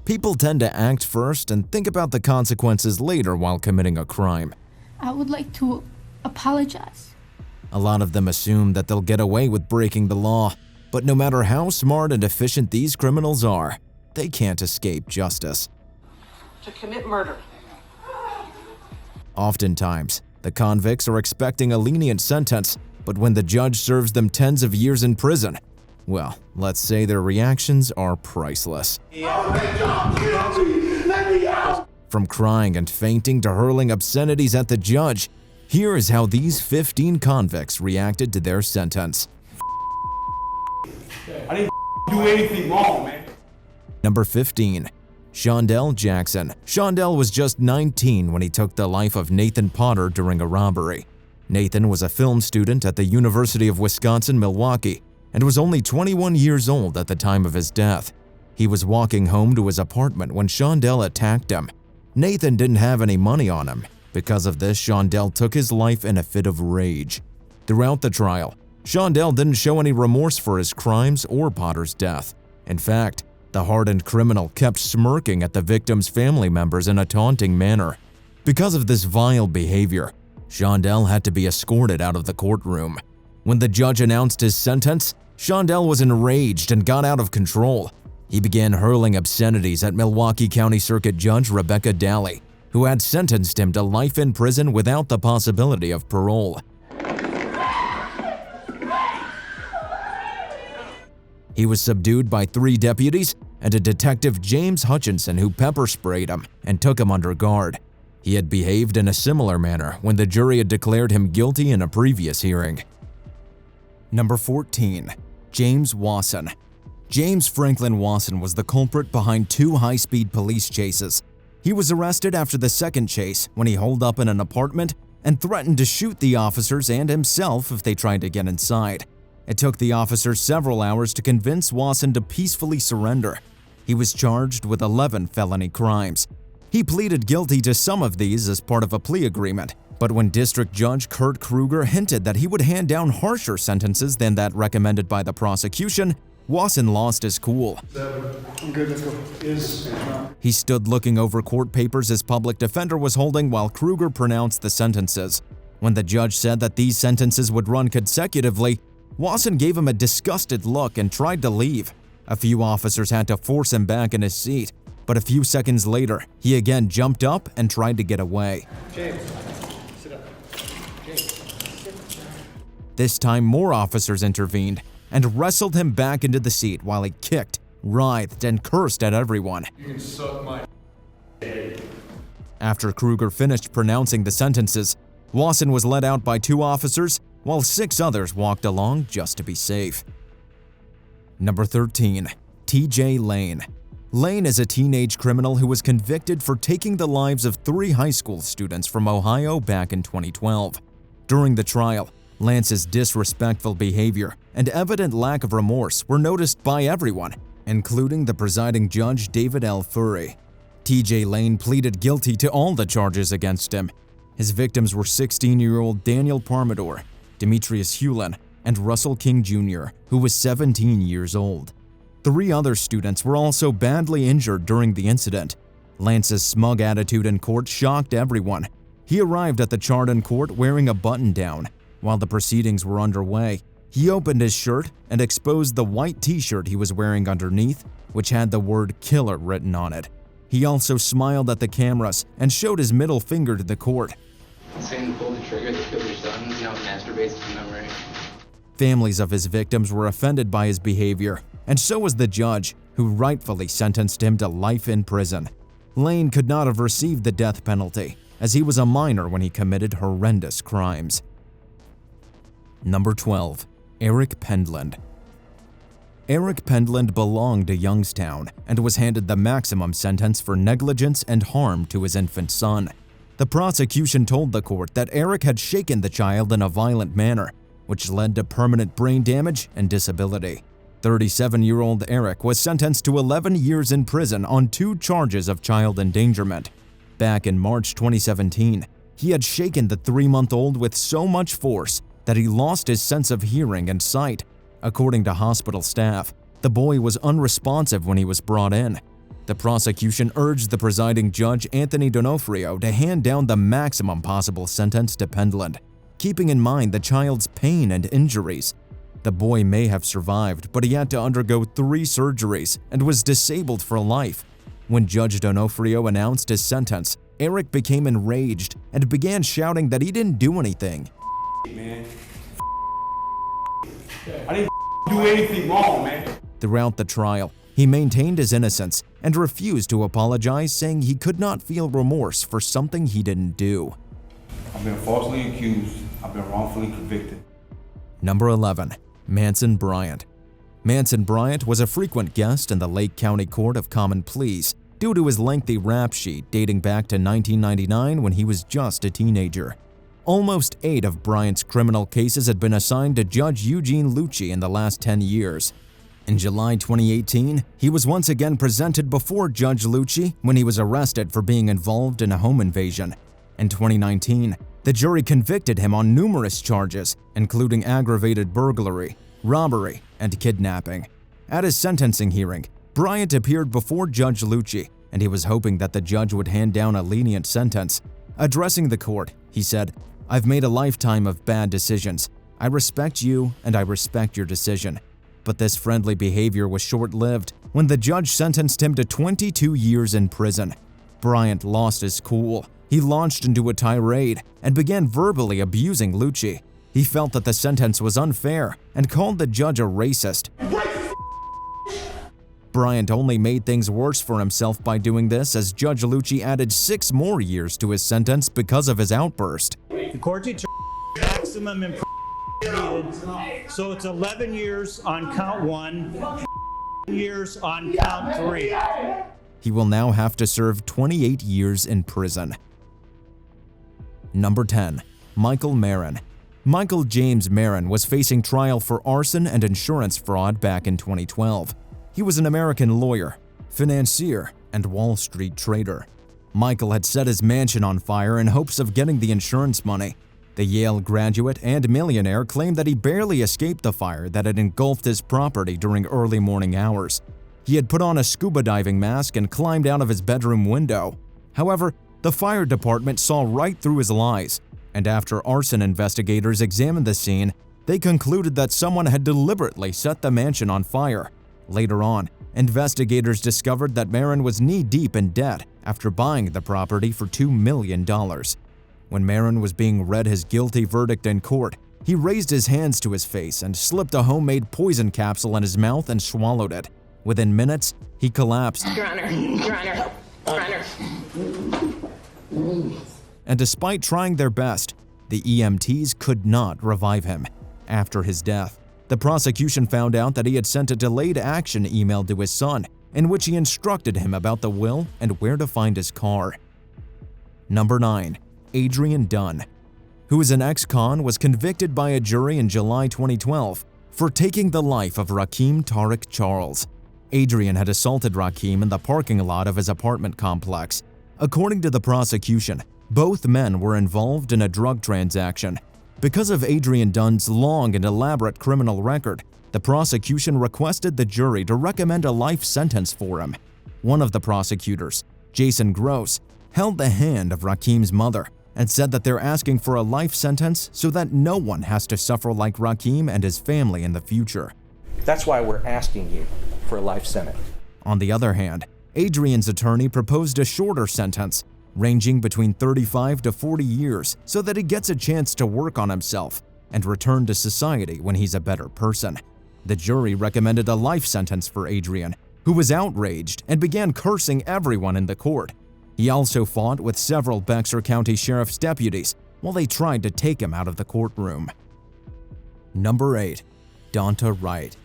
People tend to act first and think about the consequences later while committing a crime. I would like to apologize. A lot of them assume that they'll get away with breaking the law, but no matter how smart and efficient these criminals are, they can't escape justice. To commit murder. Oftentimes, the convicts are expecting a lenient sentence, but when the judge serves them tens of years in prison, well, let's say their reactions are priceless. From crying and fainting to hurling obscenities at the judge, here is how these 15 convicts reacted to their sentence. I didn't do anything wrong, man. Number 15. Shondell Jackson. Shondell was just 19 when he took the life of Nathan Potter during a robbery. Nathan was a film student at the University of Wisconsin-Milwaukee and was only 21 years old at the time of his death. He was walking home to his apartment when Shondell attacked him. Nathan didn't have any money on him. Because of this, Shondell took his life in a fit of rage. Throughout the trial, Shondell didn't show any remorse for his crimes or Potter's death. In fact, the hardened criminal kept smirking at the victim's family members in a taunting manner. Because of this vile behavior, Shondell had to be escorted out of the courtroom. When the judge announced his sentence, Shondell was enraged and got out of control. He began hurling obscenities at Milwaukee County Circuit Judge Rebecca Daly, who had sentenced him to life in prison without the possibility of parole. He was subdued by 3 deputies and a detective, James Hutchinson, who pepper sprayed him and took him under guard. He had behaved in a similar manner when the jury had declared him guilty in a previous hearing. Number 14. James Wasson. James Franklin Wasson was the culprit behind 2 high-speed police chases. He was arrested after the second chase when he holed up in an apartment and threatened to shoot the officers and himself if they tried to get inside. It took the officers several hours to convince Wasson to peacefully surrender. He was charged with 11 felony crimes. He pleaded guilty to some of these as part of a plea agreement, but when District Judge Kurt Kruger hinted that he would hand down harsher sentences than that recommended by the prosecution, Wasson lost his cool. I'm good, let's go. He stood looking over court papers his public defender was holding while Kruger pronounced the sentences. When the judge said that these sentences would run consecutively, Wasson gave him a disgusted look and tried to leave. A few officers had to force him back in his seat, but a few seconds later, he again jumped up and tried to get away. James, sit up. James, sit down. This time, more officers intervened and wrestled him back into the seat while he kicked, writhed, and cursed at everyone. You can suck my After Kruger finished pronouncing the sentences, Wasson was let out by 2 officers while 6 others walked along just to be safe. Number 13. T.J. Lane. Lane is a teenage criminal who was convicted for taking the lives of 3 high school students from Ohio back in 2012. During the trial, Lance's disrespectful behavior and evident lack of remorse were noticed by everyone, including the presiding judge David L. Furry. T.J. Lane pleaded guilty to all the charges against him. His victims were 16-year-old Daniel Parmador, Demetrius Hewlin, and Russell King Jr., who was 17 years old. 3 other students were also badly injured during the incident. Lance's smug attitude in court shocked everyone. He arrived at the Chardon court wearing a button-down. While the proceedings were underway, he opened his shirt and exposed the white t-shirt he was wearing underneath, which had the word "killer" written on it. He also smiled at the cameras and showed his middle finger to the court. Saying to pull the trigger to kill your son, you know, masturbates to memory. Families of his victims were offended by his behavior, and so was the judge, who rightfully sentenced him to life in prison. Lane could not have received the death penalty, as he was a minor when he committed horrendous crimes. Number 12. Eric Pendland. Eric Pendland belonged to Youngstown and was handed the maximum sentence for negligence and harm to his infant son. The prosecution told the court that Eric had shaken the child in a violent manner, which led to permanent brain damage and disability. 37-year-old Eric was sentenced to 11 years in prison on 2 charges of child endangerment. Back in March 2017, he had shaken the 3-month-old with so much force that he lost his sense of hearing and sight. According to hospital staff, the boy was unresponsive when he was brought in. The prosecution urged the presiding judge, Anthony D'Onofrio, to hand down the maximum possible sentence to Pendland, keeping in mind the child's pain and injuries. The boy may have survived, but he had to undergo 3 surgeries and was disabled for life. When Judge D'Onofrio announced his sentence, Eric became enraged and began shouting that he didn't do anything. Man. I didn't do anything wrong, man. Throughout the trial, he maintained his innocence and refused to apologize, saying he could not feel remorse for something he didn't do. I've been falsely accused. I've been wrongfully convicted. Number 11. Manson Bryant. Manson Bryant was a frequent guest in the Lake County Court of Common Pleas due to his lengthy rap sheet dating back to 1999 when he was just a teenager. Almost 8 of Bryant's criminal cases had been assigned to Judge Eugene Lucci in the last 10 years. In July 2018, he was once again presented before Judge Lucci when he was arrested for being involved in a home invasion. In 2019, the jury convicted him on numerous charges, including aggravated burglary, robbery, and kidnapping. At his sentencing hearing, Bryant appeared before Judge Lucci, and he was hoping that the judge would hand down a lenient sentence. Addressing the court, he said, "I've made a lifetime of bad decisions. I respect you and I respect your decision." But this friendly behavior was short-lived when the judge sentenced him to 22 years in prison. Bryant lost his cool. He launched into a tirade and began verbally abusing Lucci. He felt that the sentence was unfair and called the judge a racist. Bryant only made things worse for himself by doing this, as Judge Lucci added 6 more years to his sentence because of his outburst. The court determined maximum imprisonment needed, so it's 11 years on count 1, years on count 3. He will now have to serve 28 years in prison. Number 10. Michael Marin. Michael James Marin was facing trial for arson and insurance fraud back in 2012. He was an American lawyer, financier, and Wall Street trader. Michael had set his mansion on fire in hopes of getting the insurance money. The Yale graduate and millionaire claimed that he barely escaped the fire that had engulfed his property during early morning hours. He had put on a scuba diving mask and climbed out of his bedroom window. However, the fire department saw right through his lies, and after arson investigators examined the scene, they concluded that someone had deliberately set the mansion on fire. Later on, investigators discovered that Marin was knee-deep in debt after buying the property for $2 million. When Marin was being read his guilty verdict in court, he raised his hands to his face and slipped a homemade poison capsule in his mouth and swallowed it. Within minutes, he collapsed. Your Honor, Your Honor, Your Honor. And despite trying their best, the EMTs could not revive him. After his death, the prosecution found out that he had sent a delayed action email to his son, in which he instructed him about the will and where to find his car. Number 9. Adrian Dunn, who is an ex-con, was convicted by a jury in July 2012 for taking the life of Rakeem Tariq Charles. Adrian had assaulted Rakeem in the parking lot of his apartment complex. According to the prosecution, both men were involved in a drug transaction. Because of Adrian Dunn's long and elaborate criminal record, the prosecution requested the jury to recommend a life sentence for him. One of the prosecutors, Jason Gross, held the hand of Rakeem's mother and said that they're asking for a life sentence so that no one has to suffer like Rakeem and his family in the future. That's why we're asking you for a life sentence. On the other hand, Adrian's attorney proposed a shorter sentence, ranging between 35 to 40 years, so that he gets a chance to work on himself and return to society when he's a better person. The jury recommended a life sentence for Adrian, who was outraged and began cursing everyone in the court. He also fought with several Bexar County Sheriff's deputies while they tried to take him out of the courtroom. Number 8. Dante Wright.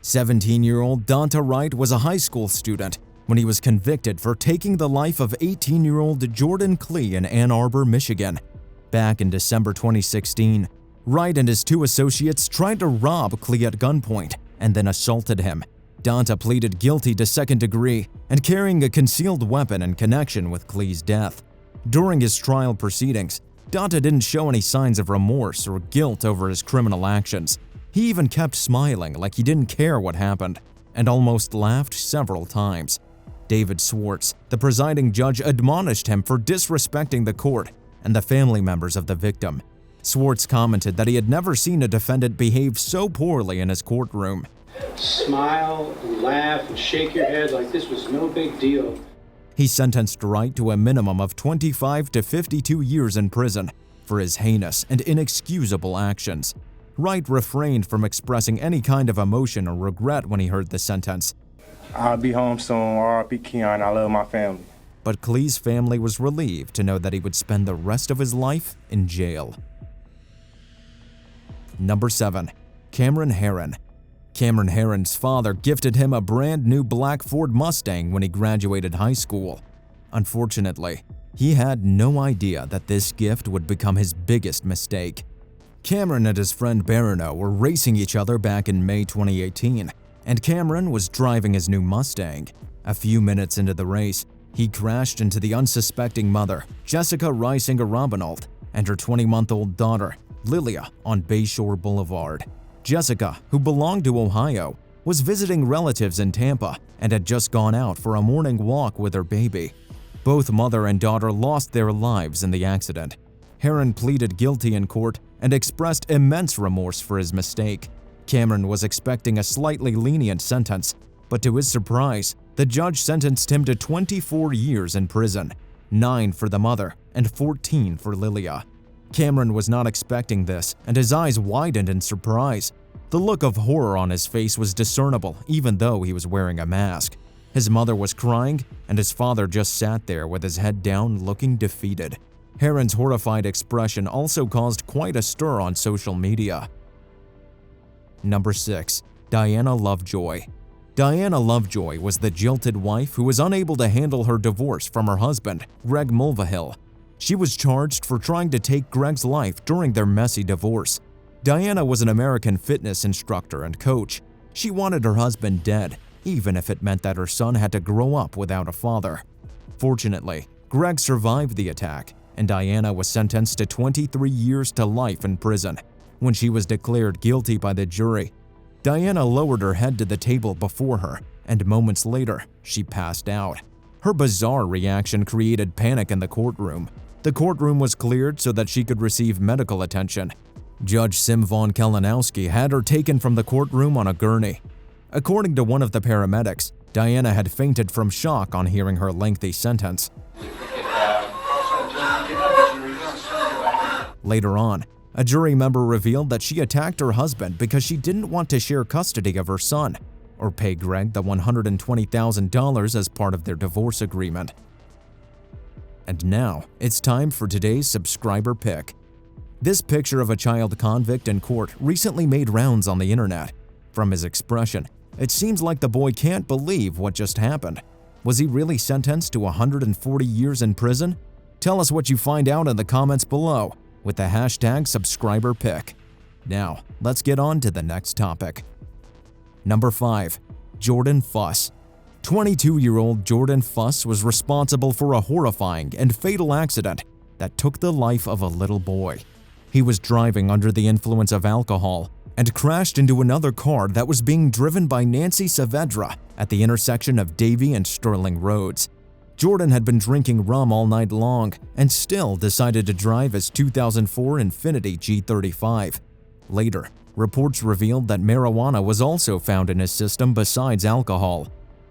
17-year-old Dante Wright was a high school student when he was convicted for taking the life of 18-year-old Jordan Klee in Ann Arbor, Michigan. Back in December 2016, Wright and his 2 associates tried to rob Klee at gunpoint and then assaulted him. Dante pleaded guilty to second degree and carrying a concealed weapon in connection with Klee's death. During his trial proceedings, Dante didn't show any signs of remorse or guilt over his criminal actions. He even kept smiling like he didn't care what happened, and almost laughed several times. David Swartz, the presiding judge, admonished him for disrespecting the court and the family members of the victim. Swartz commented that he had never seen a defendant behave so poorly in his courtroom. Smile, laugh, and shake your head like this was no big deal. He sentenced Wright to a minimum of 25 to 52 years in prison for his heinous and inexcusable actions. Wright refrained from expressing any kind of emotion or regret when he heard the sentence. I'll be home soon. R.I.P. Keon. I love my family. But Clee's family was relieved to know that he would spend the rest of his life in jail. Number 7. Cameron Herron. Cameron Herron's father gifted him a brand new black Ford Mustang when he graduated high school. Unfortunately, he had no idea that this gift would become his biggest mistake. Cameron and his friend Barbo were racing each other back in May 2018, and Cameron was driving his new Mustang. A few minutes into the race, he crashed into the unsuspecting mother, Jessica Reisinger-Robinald, and her 20-month-old daughter, Lilia, on Bayshore Boulevard. Jessica, who belonged to Ohio, was visiting relatives in Tampa and had just gone out for a morning walk with her baby. Both mother and daughter lost their lives in the accident. Herron pleaded guilty in court and expressed immense remorse for his mistake. Cameron was expecting a slightly lenient sentence, but to his surprise, the judge sentenced him to 24 years in prison, 9 for the mother and 14 for Lilia. Cameron was not expecting this, and his eyes widened in surprise. The look of horror on his face was discernible, even though he was wearing a mask. His mother was crying, and his father just sat there with his head down, looking defeated. Herron's horrified expression also caused quite a stir on social media. Number 6. Diana Lovejoy. Diana Lovejoy was the jilted wife who was unable to handle her divorce from her husband, Greg Mulvihill. She was charged for trying to take Greg's life during their messy divorce. Diana was an American fitness instructor and coach. She wanted her husband dead, even if it meant that her son had to grow up without a father. Fortunately, Greg survived the attack, and Diana was sentenced to 23 years to life in prison. When she was declared guilty by the jury, Diana lowered her head to the table before her, and moments later, she passed out. Her bizarre reaction created panic in the courtroom. The courtroom was cleared so that she could receive medical attention. Judge Sim von Kalinowski had her taken from the courtroom on a gurney. According to one of the paramedics, Diana had fainted from shock on hearing her lengthy sentence. Later on, a jury member revealed that she attacked her husband because she didn't want to share custody of her son or pay Greg the $120,000 as part of their divorce agreement. And now, it's time for today's subscriber pick. This picture of a child convict in court recently made rounds on the internet. From his expression, it seems like the boy can't believe what just happened. Was he really sentenced to 140 years in prison? Tell us what you find out in the comments below with the hashtag #subscriberpick. Now, let's get on to the next topic. Number 5. Jordan Fuss. 22-year-old Jordan Fuss was responsible for a horrifying and fatal accident that took the life of a little boy. He was driving under the influence of alcohol and crashed into another car that was being driven by Nancy Saavedra at the intersection of Davie and Sterling Roads. Jordan had been drinking rum all night long and still decided to drive his 2004 Infiniti G35. Later, reports revealed that marijuana was also found in his system besides alcohol.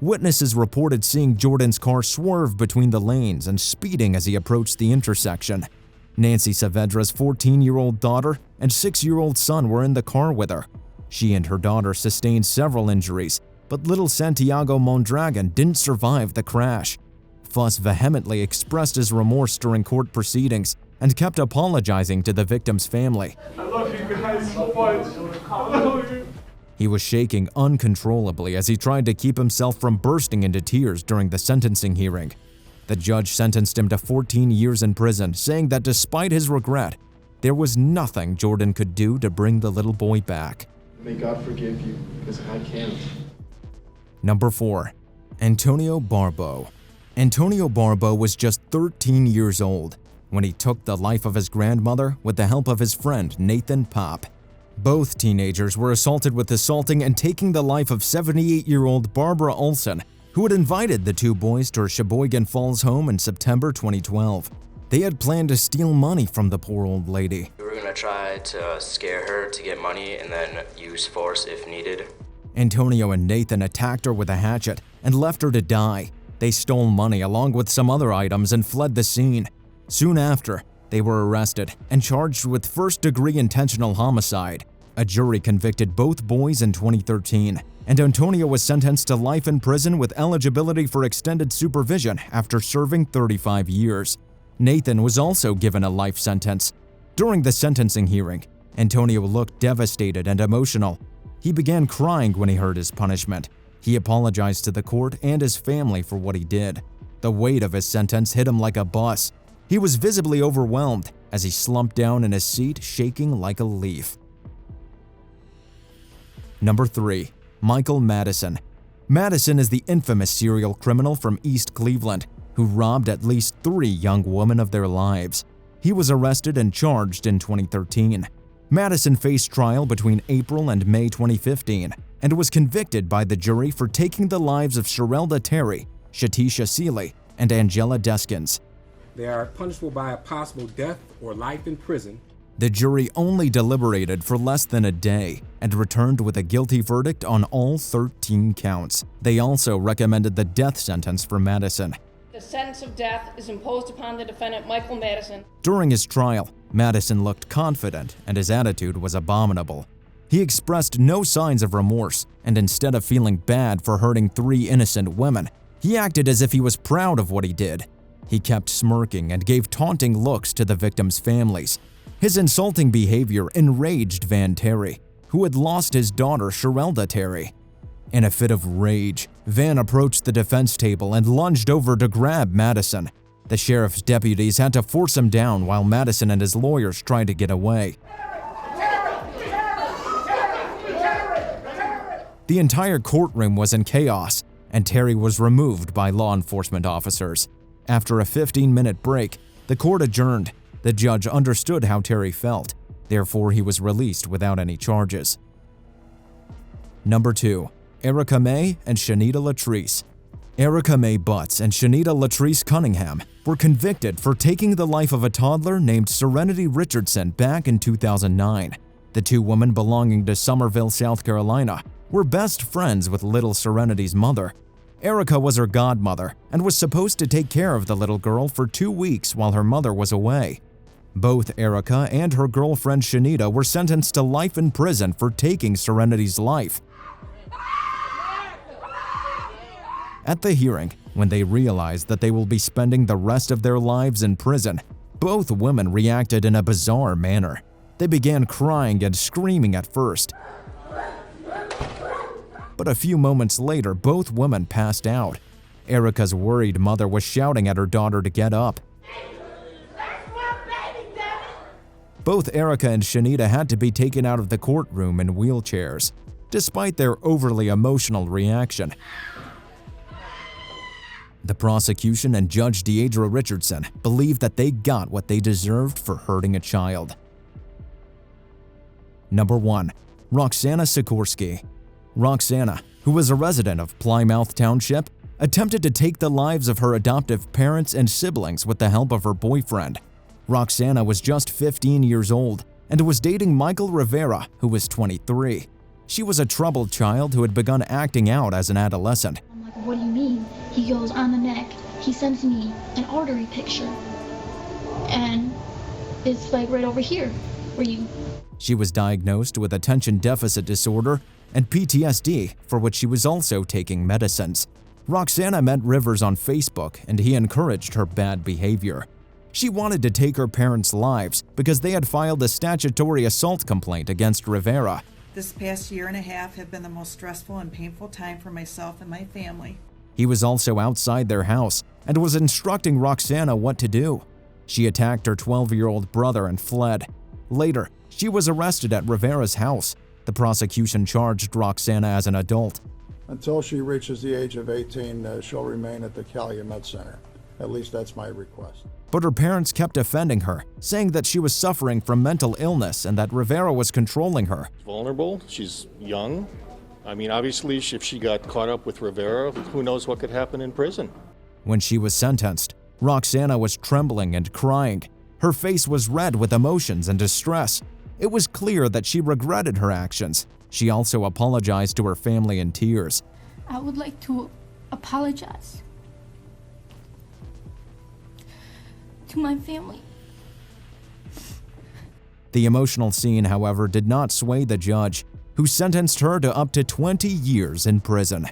Witnesses reported seeing Jordan's car swerve between the lanes and speeding as he approached the intersection. Nancy Saavedra's 14-year-old daughter and 6-year-old son were in the car with her. She and her daughter sustained several injuries, but little Santiago Mondragon didn't survive the crash. Fuss vehemently expressed his remorse during court proceedings and kept apologizing to the victim's family. I love you guys so much. I love you. He was shaking uncontrollably as he tried to keep himself from bursting into tears during the sentencing hearing. The judge sentenced him to 14 years in prison, saying that despite his regret, there was nothing Jordan could do to bring the little boy back. May God forgive you, because I can't. Number 4. Antonio Barbo. Antonio Barbo was just 13 years old when he took the life of his grandmother with the help of his friend Nathan Pop. Both teenagers were assaulted with assaulting and taking the life of 78-year-old Barbara Olson, who had invited the two boys to her Sheboygan Falls home in September 2012. They had planned to steal money from the poor old lady. We were gonna try to scare her to get money and then use force if needed. Antonio and Nathan attacked her with a hatchet and left her to die. They stole money along with some other items and fled the scene. Soon after, they were arrested and charged with first-degree intentional homicide. A jury convicted both boys in 2013, and Antonio was sentenced to life in prison with eligibility for extended supervision after serving 35 years. Nathan was also given a life sentence. During the sentencing hearing, Antonio looked devastated and emotional. He began crying when he heard his punishment. He apologized to the court and his family for what he did. The weight of his sentence hit him like a bus. He was visibly overwhelmed as he slumped down in his seat, shaking like a leaf. Number 3. Michael Madison. Madison is the infamous serial criminal from East Cleveland who robbed at least 3 young women of their lives. He was arrested and charged in 2013. Madison faced trial between April and May 2015 and was convicted by the jury for taking the lives of Sherelda Terry, Shatisha Seeley, and Angela Deskins. They are punishable by a possible death or life in prison. The jury only deliberated for less than a day and returned with a guilty verdict on all 13 counts. They also recommended the death sentence for Madison. The sentence of death is imposed upon the defendant, Michael Madison. During his trial, Madison looked confident and his attitude was abominable. He expressed no signs of remorse, and instead of feeling bad for hurting 3 innocent women, he acted as if he was proud of what he did. He kept smirking and gave taunting looks to the victims' families. His insulting behavior enraged Van Terry, who had lost his daughter Sherelda Terry. In a fit of rage, Van approached the defense table and lunged over to grab Madison. The sheriff's deputies had to force him down while Madison and his lawyers tried to get away. The entire courtroom was in chaos, and Terry was removed by law enforcement officers. After a 15-minute break, the court adjourned. The judge understood how Terry felt, therefore he was released without any charges. Number 2. Erica May and Shanita Latrice. Erica May Butts and Shanita Latrice Cunningham were convicted for taking the life of a toddler named Serenity Richardson back in 2009. The 2 women belonging to Summerville, South Carolina, were best friends with little Serenity's mother. Erica was her godmother and was supposed to take care of the little girl for 2 weeks while her mother was away. Both Erica and her girlfriend Shanita were sentenced to life in prison for taking Serenity's life. At the hearing, when they realized that they will be spending the rest of their lives in prison, both women reacted in a bizarre manner. They began crying and screaming at first. But a few moments later, both women passed out. Erica's worried mother was shouting at her daughter to get up. Both Erica and Shanita had to be taken out of the courtroom in wheelchairs, despite their overly emotional reaction. The prosecution and Judge Deidre Richardson believed that they got what they deserved for hurting a child. Number 1. Roxanna Sikorski. Roxanna, who was a resident of Plymouth Township, attempted to take the lives of her adoptive parents and siblings with the help of her boyfriend. Roxanna was just 15 years old and was dating Michael Rivera, who was 23. She was a troubled child who had begun acting out as an adolescent. I'm like, what do you mean? He goes on the neck. He sends me an artery picture. And it's like right over here, where you... She was diagnosed with attention deficit disorder and PTSD, for which she was also taking medicines. Roxanna met Rivers on Facebook and he encouraged her bad behavior. She wanted to take her parents' lives because they had filed a statutory assault complaint against Rivera. This past year and a half have been the most stressful and painful time for myself and my family. He was also outside their house and was instructing Roxanna what to do. She attacked her 12-year-old brother and fled. Later, she was arrested at Rivera's house. The prosecution charged Roxanna as an adult. Until she reaches the age of 18, she'll remain at the Calumet Center. At least that's my request. But her parents kept defending her, saying that she was suffering from mental illness and that Rivera was controlling her. Vulnerable, she's young, I mean, obviously, if she got caught up with Rivera, who knows what could happen in prison. When she was sentenced, Roxanna was trembling and crying. Her face was red with emotions and distress. It was clear that she regretted her actions. She also apologized to her family in tears. I would like to apologize to my family. The emotional scene, however, did not sway the judge, who sentenced her to up to 20 years in prison.